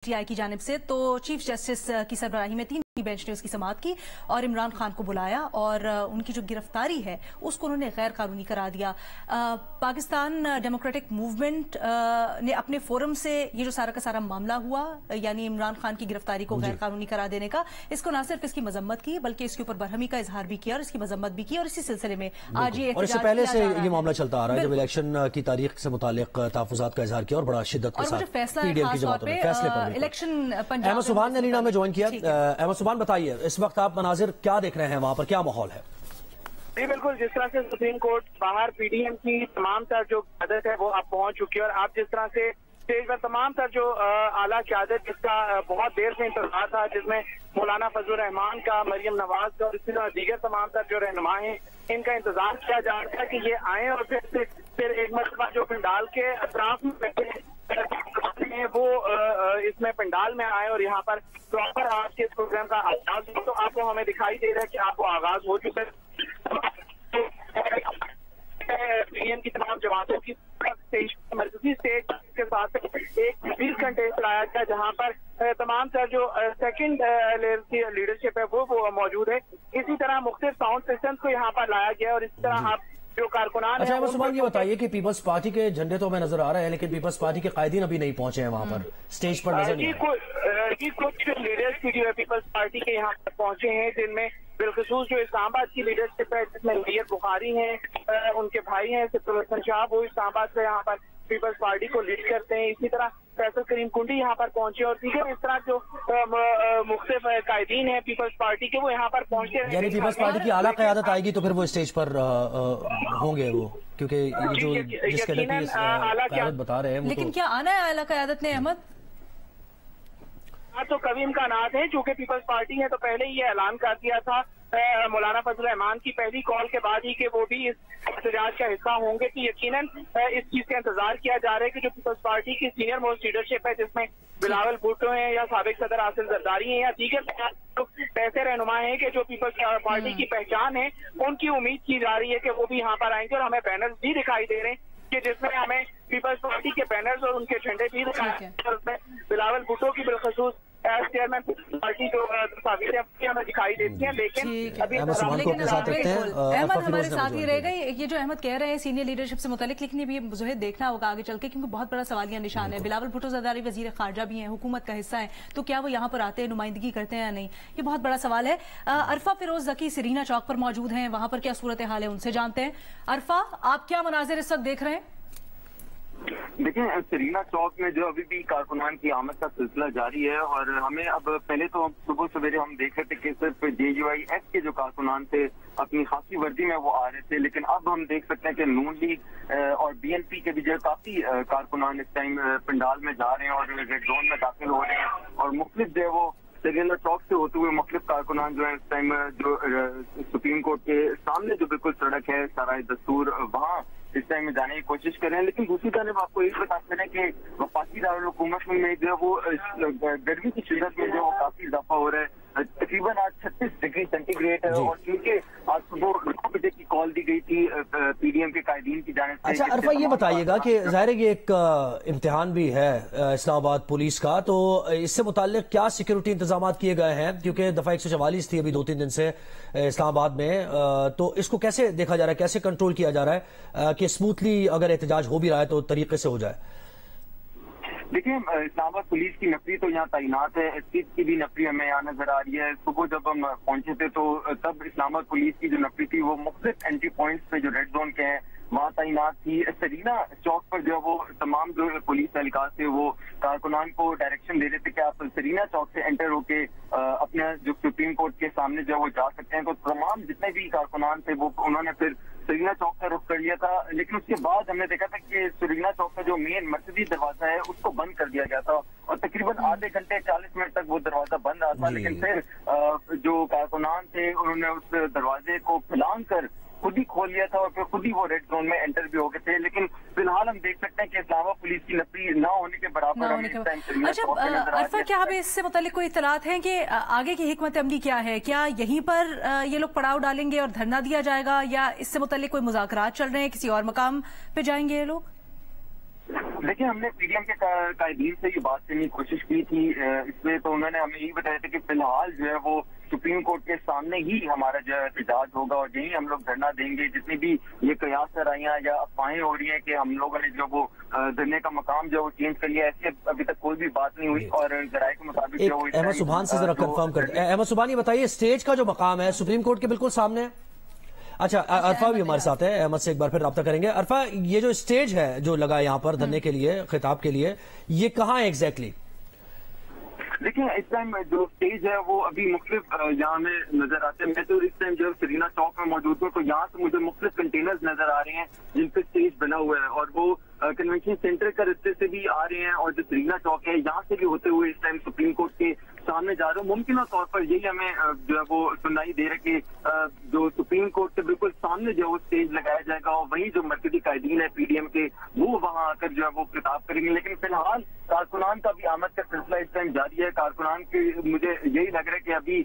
PTI की जानिब से तो चीफ जस्टिस की सरबराही में 3 बेंच ने उसकी समाअत की और इमरान खान को बुलाया और उनकी जो गिरफ्तारी है उसको उन्होंने गैर कानूनी करार दिया। पाकिस्तान डेमोक्रेटिक मूवमेंट ने अपने फोरम से ये जो सारा का सारा मामला हुआ यानी इमरान खान की गिरफ्तारी को गैर कानूनी करार देने का, इसको न सिर्फ इसकी मजम्मत की बल्कि इसके ऊपर बरहमी का इजहार भी किया और इसकी मजम्मत भी की। और इसी सिलसिले में आज ये और इससे पहले से ये मामला चलता आ रहा है जब इलेक्शन की तारीख से मुतालिक तहफुजात का इजहार किया और बड़ा शिद्दत के साथ फैसला इलेक्शन अहमद सुभान ने नीना में ज्वाइन किया। अहमद सुभान बताइए, इस वक्त आप मनाजिर क्या देख रहे हैं, वहाँ पर क्या माहौल है? जी बिल्कुल, जिस तरह से सुप्रीम कोर्ट बाहर PDM की तमाम तर जो क्यादत है वो आप पहुंच चुकी है और आप जिस तरह से स्टेज पर तमाम तर जो आला क्यादत जिसका बहुत देर से इंतजार था, जिसमें मौलाना फजल रहमान का, मरियम नवाज का और इसी तरह दीगर तमाम तर जो रहनुमा हैं इनका इंतजार किया जा रहा था कि ये आए और फिर एक मरतबा जो पंडाल के अतराफ में बैठे वो इसमें पंडाल में आए और यहाँ पर प्रॉपर आज के प्रोग्राम का आगाज हो। तो आपको हमें दिखाई दे रहा है कि आपको आगाज हो चुका है। PDM की तमाम जमातों की मरकजी स्टेज के साथ एक 20 घंटे चलाया गया जहाँ पर तमाम सर जो सेकंड लेवल की लीडरशिप है वो मौजूद है। इसी तरह मुख्तलिफ साउंड सिस्टम को यहाँ पर लाया गया और इसी तरह आप जो कारकुनान अच्छा मुसलमान ये बताइए कि पीपल्स पार्टी के झंडे तो हमें नजर आ रहे हैं लेकिन पीपल्स पार्टी के कायदीन अभी नहीं पहुंचे हैं वहाँ पर, स्टेज पर नजर नहीं आए। कुछ लीडर्स की जो पीपल्स पार्टी के यहाँ पर पहुंचे हैं जिनमें बिलखसूस जो इस्लामाबाद की लीडरशिप है जिसमें मैयर बुखारी हैं, उनके भाई हैं सिद्दुल हसन शाह, वो इस्लामाबाद से यहाँ पर पीपल्स पार्टी को लीड करते हैं। इसी तरह फैसल करीम कुंडी यहाँ पर पहुंचे और दीगर इस तरह जो मुख्तलिफ कायदीन हैं पीपल्स पार्टी के वो यहाँ पर पहुंचे हैं। यानी पीपल्स पार्टी की आला क़यादत आएगी तो फिर वो स्टेज पर होंगे वो, क्योंकि ये जो जिस क़यादत बता रहे हैं। लेकिन क्या आना है आला क़यादत ने अहमद? तो कभी इम्कानात है, चूंकि पीपल्स पार्टी है तो पहले ही ये ऐलान कर दिया था मौलाना फजल रहमान की पहली कॉल के बाद ही कि वो भी इस एहतजाज का हिस्सा होंगे। तो यकीनन इस चीज का इंतजार किया जा रहा है कि जो पीपल्स पार्टी की सीनियर मोस्ट लीडरशिप है जिसमें बिलावल भुट्टो हैं या साबिक सदर आसिफ जरदारी हैं या दीगर ऐसे रहनुमा हैं कि जो पीपल्स पार्टी की पहचान है, उनकी उम्मीद की जा रही है कि वो भी यहाँ पर आएंगे और हमें बैनर्स भी दिखाई दे रहे हैं कि जिसमें हमें पीपल्स पार्टी के बैनर्स और उनके झंडे भी दिखाई और उसमें बिलावल भुट्टो की बिलखसूस चेयरमैन पार्टी जो तस्वीरें हमें दिखाई देती हैं। लेकिन अभी अहमद हमारे साथ ही रह गए। ये जो अहमद कह रहे हैं सीनियर लीडरशिप से मुतालिक, लेकिन ये जो है देखना होगा आगे चल के क्योंकि बहुत बड़ा सवालिया निशान है। बिलावल भुट्टो जरदारी वजीर खारजा भी हैं, हुकूमत का हिस्सा है, तो क्या वो यहाँ पर आते हैं, नुमाइंदगी करते हैं या नहीं, ये बहुत बड़ा सवाल है। अरफा फिरोज जकी सरीना चौक पर मौजूद हैं, वहां पर क्या सूरत हाल है उनसे जानते हैं। अरफा, आप क्या मनाजिर इस वक्त देख रहे हैं? देखिए, सरीना चौक में जो अभी भी कारकुनान की आमद का सिलसिला जारी है और हमें अब पहले तो सुबह सवेरे हम देख रहे थे कि सिर्फ JUIF के जो कारकुनान थे अपनी खाकी वर्दी में वो आ रहे थे, लेकिन अब हम देख सकते हैं कि नून लीग और BNP के भी जो काफी कारकुनान इस टाइम पंडाल में जा रहे हैं और रेड जोन में दाखिल हो रहे हैं और मुख्तलिफ जो है वो सरीना चौक से होते हुए मुख्तलिफ कारकुनान जो है इस टाइम जो सुप्रीम कोर्ट के सामने जो बिल्कुल सड़क है सराय दस्तूर वहाँ इस टाइम में जाने की कोशिश कर रहे हैं। लेकिन दूसरी तरफ आपको ये बताते हैं कि वफाकी दारुल हुकूमत में जो है वो गर्मी की शिद्दत में जो काफी इजाफा हो रहा है। तकरीबन आज 36 डिग्री सेंटीग्रेड है और क्योंकि आज सुबह 9 बजे की कॉल दी गई थी PDM के कायदीन की जानिब से। अच्छा अरफा, ये बताइएगा कि ज़ाहिर ये एक इम्तिहान भी है इस्लामाबाद पुलिस का, तो इससे मुताल्लिक क्या सिक्योरिटी इंतजाम किए गए हैं? क्योंकि दफा 144 थी अभी 2-3 दिन से इस्लामाबाद में, तो इसको कैसे देखा जा रहा है, कैसे कंट्रोल किया जा रहा है कि स्मूथली अगर एहतजाज हो भी रहा है तो तरीके से हो जाए? देखिए, इस्लामाबाद पुलिस की नफरी तो यहाँ तैनात है, एसपी की भी नफरी हमें यहाँ नजर आ रही है। सुबह जब हम पहुंचे थे तो तब इस्लामाबाद पुलिस की जो नफरी थी वो मुख्तलिफ एंट्री पॉइंट्स पे जो रेड जोन के हैं वहाँ तैनात थी। सरीना चौक पर जो वो तमाम जो पुलिस एहलकार थे वो कारकुनान को डायरेक्शन दे रहे थे कि आप सरीना चौक से एंटर होके अपने जो सुप्रीम कोर्ट के सामने जो वो जा सकते हैं। तो तमाम जितने भी कारकुनान थे वो उन्होंने फिर सरीना चौक का रुख कर लिया था, लेकिन उसके बाद हमने देखा था कि सरीना चौक का जो मेन मर्कजी दरवाजा है उसको बंद कर दिया गया था और तकरीबन आधे घंटे 40 मिनट तक वो दरवाजा बंद रहा था। लेकिन फिर जो कारकुनान थे उन्होंने उस दरवाजे को फैलांग कर खुद ही खोल लिया था और फिर खुद ही वो रेड जोन में एंटर भी हो गए थे। लेकिन फिलहाल हम देख सकते हैं कि इस्लामाबाद पुलिस की नफरी ना होने के बराबर। अच्छा अरफा, क्या हमें इससे मुतालिक कोई इत्तलात है कि आगे की हिकमत अमली क्या है? क्या यहीं पर ये लोग पड़ाव डालेंगे और धरना दिया जाएगा या इससे मुतालिक कोई मुज़ाकरात चल रहे हैं, किसी और मकाम पे जाएंगे ये लोग? देखिए, हमने पीडीएम के कायदीन से ये बात करने की कोशिश की थी इसमें, तो उन्होंने हमें यही बताया था कि फिलहाल जो है वो सुप्रीम कोर्ट के सामने ही हमारा जो है एहतजाज होगा और यही हम लोग धरना देंगे। जितनी भी ये कयास सराइयां या अफवाहें हो रही हैं कि हम लोगों ने जो वो धरने का मकाम जो वो चेंज कर लिया, ऐसी अभी तक कोई भी बात नहीं हुई। और जराये के मुताबिक जो अहमद सुबहान से जरा कंफर्म कर, अहमद सुबहान ये बताइए, स्टेज का जो मकाम है सुप्रीम कोर्ट के बिल्कुल सामने है? अच्छा, अरफा भी हमारे साथ है, अहमद से एक बार फिर रब्ता करेंगे। अरफा, ये जो स्टेज है जो लगा यहाँ पर धरने के लिए, खिताब के लिए, ये कहाँ है एग्जैक्टली? देखिए, इस टाइम जो स्टेज है वो अभी मुख्तलिफ यहाँ में नजर आते हैं। मैं तो इस टाइम जो सरीना चौक में मौजूद हूँ, तो यहाँ से मुझे मुख्तलिफ कंटेनर्स नजर आ रहे हैं जिन पे स्टेज बना हुआ है और वो कन्वेंशन सेंटर के रास्ते से भी आ रहे हैं और जो सरीना चौक है यहाँ से भी होते हुए इस टाइम सुप्रीम कोर्ट के सामने जा रहे हो। मुमकिन तौर पर यही हमें जो है वो सुनाई दे रहा है कि जो सुप्रीम कोर्ट के बिल्कुल सामने जो है वो स्टेज लगाया जाएगा और वहीं जो मरकजी कायदीन है पीडीएम के वो वहां आकर जो है वो खिताब करेंगे। लेकिन फिलहाल कारकुनान का भी आमद का सिलसिला इस टाइम जारी है। कारकुनान के मुझे यही लग रहा है कि अभी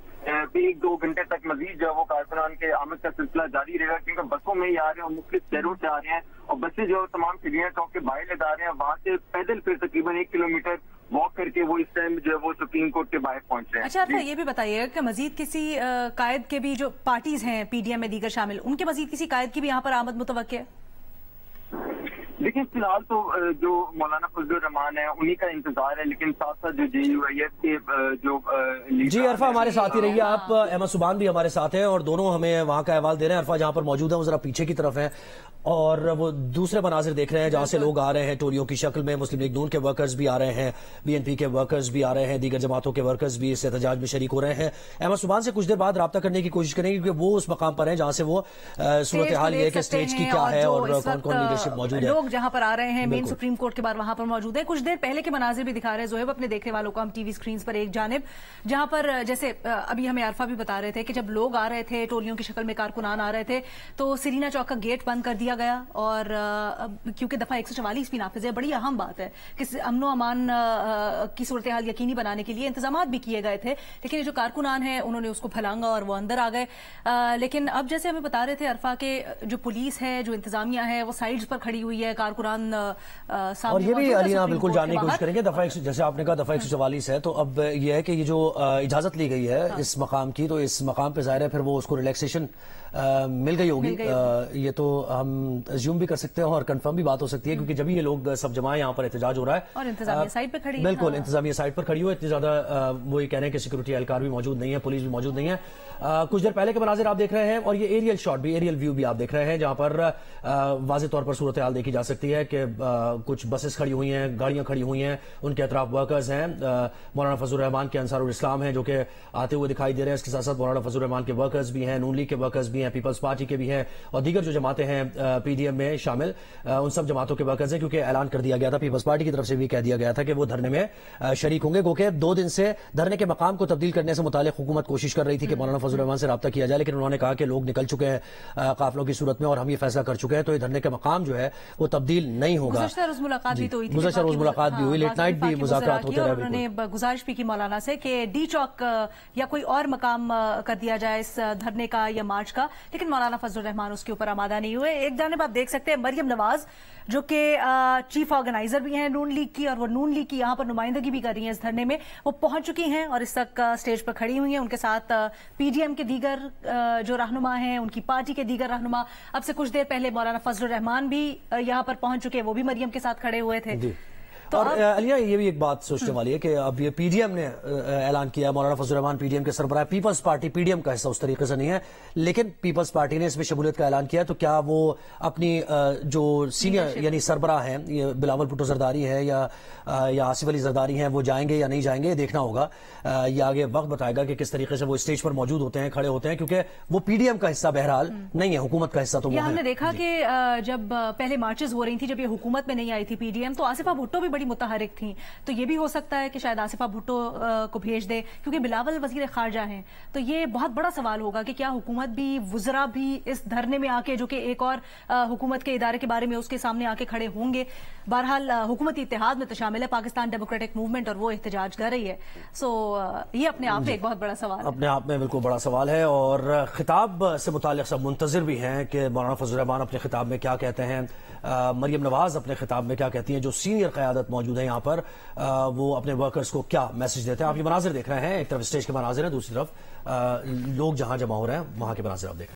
1-2 घंटे तक मजीद जो है वो कारकुनान के आमद का सिलसिला जारी रहेगा, क्योंकि बसों में ही आ रहे हैं और मुख्तलिफ शहरों से आ रहे हैं और बसें जो तमाम सरीना चौक के बाहर लगा रहे हैं, वहां से पैदल फिर तकरीबन 1 किलोमीटर वॉक करके वो इस टाइम जो है वो सुप्रीम कोर्ट के बाहर पहुंच रहे हैं। अच्छा, आपको ये भी बताइएगा कि मजीद किसी कायद के भी जो पार्टीज हैं पीडीएम में दीगर शामिल, उनके मजीद किसी कायद की भी यहाँ पर आमद मुतवक्किल है? देखिए, फिलहाल तो जो मौलाना फजलुर रहमान है उन्हीं का इंतजार है, लेकिन साथ साथ जो JUIF के जो जी अरफा हमारे साथ ही रहिए आप। अहमद सुबहान भी हमारे साथ हैं और दोनों हमें वहां का अहवाल दे रहे हैं। अरफा जहां पर मौजूद है वो जरा पीछे की तरफ है और वो दूसरे मनाजिर देख रहे हैं जहां से लोग आ रहे हैं टोलियों की शक्ल में। मुस्लिम लीग नून के वर्कर्स भी आ रहे हैं, BNP के वर्कर्स भी आ रहे हैं, दीगर जमातों के वर्कर्स भी इस एहतजाज में शरीक हो रहे हैं। अहमद सुबहान से कुछ देर बाद रब्ता करने की कोशिश करेंगे क्योंकि वो उस मकाम पर है जहां से वो सूरत हाल ये कि स्टेज की क्या है और कौन कौन लीडरशिप मौजूद है। लोग जहां पर आ रहे हैं मेन सुप्रीम कोर्ट के बाद वहां पर मौजूद है। कुछ देर पहले के मनाजिर भी दिखा रहे हैं जोहेब अपने देखने वालों को हम टीवी स्क्रीन पर। एक जानिब जहां पर जैसे अभी हमें अरफा भी बता रहे थे कि जब लोग आ रहे थे टोलियों की शक्ल में, कारकुनान आ रहे थे, तो सरीना चौक का गेट बंद कर दिया गया और क्योंकि दफा 144 भी नाफिज है, बड़ी अहम बात है कि अमनो अमान की सूरत हाल यकीनी बनाने के लिए इंतजाम भी किए गए थे, लेकिन ये जो कारकुनान है उन्होंने उसको फलांगा और वो अंदर आ गए। लेकिन अब जैसे हमें बता रहे थे अरफा के जो पुलिस है, जो इंतजामिया है, वो साइड्स पर खड़ी हुई है, कारकुनान और ये भी अलीना बिल्कुल जानने की कोशिश करेंगे। दफा जैसे आपने कहा दफा 144 है, तो अब ये है कि ये जो इजाजत ली गई है इस मकाम की, तो इस मकाम पे जाहिर है फिर वो उसको रिलैक्सेशन मिल गई होगी। ये तो हम अज्यूम भी कर सकते हैं और कंफर्म भी बात हो सकती है क्योंकि जब ये लोग सब जमा यहाँ पर एहतजाज हो रहा है और इंतजामिया साइड पे खड़ी है। बिल्कुल, इंतजामिया साइड पर खड़ी हो, इतनी ज्यादा वो ये कह रहे हैं कि सिक्योरिटी एहलकार भी मौजूद नहीं है, पुलिस भी मौजूद नहीं है। कुछ देर पहले के मनाजिर आप देख रहे हैं और ये एरियल शॉट भी, एरियल व्यू भी आप देख रहे हैं जहां पर वाज़ेह तौर पर सूरत हाल देखी जा सकती है कि कुछ बसेस खड़ी हुई हैं, गाड़ियां खड़ी हुई हैं, उनके अतराफ वर्कर्स हैं। मौलाना फजलुर रहमान के अंसारुल इस्लाम हैं जो कि आते हुए दिखाई दे रहे हैं। इसके साथ साथ मौलाना फजलुर रहमान के वर्कर्स भी हैं, नून लीग के वर्कर्स भी हैं, पीपल्स पार्टी के भी हैं और दीगर जो जमातें हैं पीडीएम में शामिल, उन सब जमातों के वर्कर्स हैं क्योंकि ऐलान कर दिया गया था, पीपल्स पार्टी की तरफ से भी कह दिया गया था कि वो धरने में शरीक होंगे। क्योंकि 2 दिन से धरने के मकाम को तब्दील करने से मुतालिक हुकूमत कोशिश कर रही थी कि मौलाना फजलुर रहमान से रब्ता किया जाए, लेकिन उन्होंने कहा कि लोग निकल चुके हैं काफिलों की सूरत में और हम ये फैसला कर चुके हैं, तो ये धरने का मकाम जो है वो तब्दील नहीं होगा। गुज़श्ता रोज मुलाकात भी तो हुई थी, गुज़श्ता रोज मुलाकात भी हुई, लेट नाइट भी मुज़ाकरात होते रहे। उन्होंने गुजारिश भी की मौलाना से कि डी चौक या कोई और मकाम कर दिया जाए इस धरने का या मार्च का, लेकिन मौलाना फजलुर रहमान उसके ऊपर आमादा नहीं हुए। एक जानिब आप देख सकते हैं मरियम नवाज जो कि चीफ ऑर्गेनाइजर भी हैं नून लीग की और वो नून लीग की यहाँ पर नुमाइंदगी भी कर रही हैं इस धरने में, वो पहुंच चुकी हैं और इस तक स्टेज पर खड़ी हुई हैं। उनके साथ पीडीएम के दीगर जो रहनुमा हैं, उनकी पार्टी के दीगर रहनुमा, अब से कुछ देर पहले मौलाना फजलुर रहमान भी यहाँ पर पहुंच चुके हैं, वो भी मरियम के साथ खड़े हुए थे। तो और अलिया ये भी एक बात सोचने वाली है कि अब ये पीडीएम ने ऐलान किया, मौलाना फजलुर रहमान पीडीएम के सरबराह, पीपल्स पार्टी पीडीएम का हिस्सा उस तरीके से नहीं है, लेकिन पीपल्स पार्टी ने इसमें शमूलियत का ऐलान किया, तो क्या वो अपनी जो सीनियर यानी सरबराह हैं, ये बिलावल भुट्टो जरदारी है या आसिफ अली जरदारी हैं, वो जाएंगे या नहीं जाएंगे, देखना होगा। ये आगे वक्त बताएगा कि किस तरीके से वो स्टेज पर मौजूद होते हैं, खड़े होते हैं, क्योंकि वो पीडीएम का हिस्सा बहरहाल नहीं है, हुकूमत का हिस्सा तो वो है। हमने देखा कि जब पहले मार्चेस हो रही थी, जब ये हुकूमत में नहीं आई थी पीडीएम, तो आसिफा भुट्टो भी बड़ी सारी मुतहरिक थी, तो ये भी हो सकता है कि शायद आसिफा भुट्टो को भेज दे, क्योंकि बिलावल वजीर खारजा हैं। तो ये बहुत बड़ा सवाल होगा कि क्या हुकूमत भी, वुज़रा भी इस धरने में आके, जो कि एक और हुकूमत के इदारे के बारे में उसके सामने आके खड़े होंगे। बहरहाल हुकूमती इत्तेहाद में तो शामिल है पाकिस्तान डेमोक्रेटिक मूवमेंट और वो एहतजाज कर रही है। सो ये अपने आप में एक बहुत बड़ा सवाल है, अपने आप में बिल्कुल बड़ा सवाल है। और खिताब से मुताल्लिक सब मुंतजिर भी हैं कि मौलाना फजल रहमान अपने खिताब में क्या कहते हैं, मरियम नवाज अपने खिताब में क्या कहती हैं, जो सीनियर क़यादत मौजूद है यहाँ पर, वो अपने वर्कर्स को क्या मैसेज देते हैं। आप ये मनाजिर देख रहे हैं, एक तरफ स्टेज के मनाजिर हैं, दूसरी तरफ लोग जहां जमा हो रहे हैं वहां के मनाजिर आप देख रहे हैं।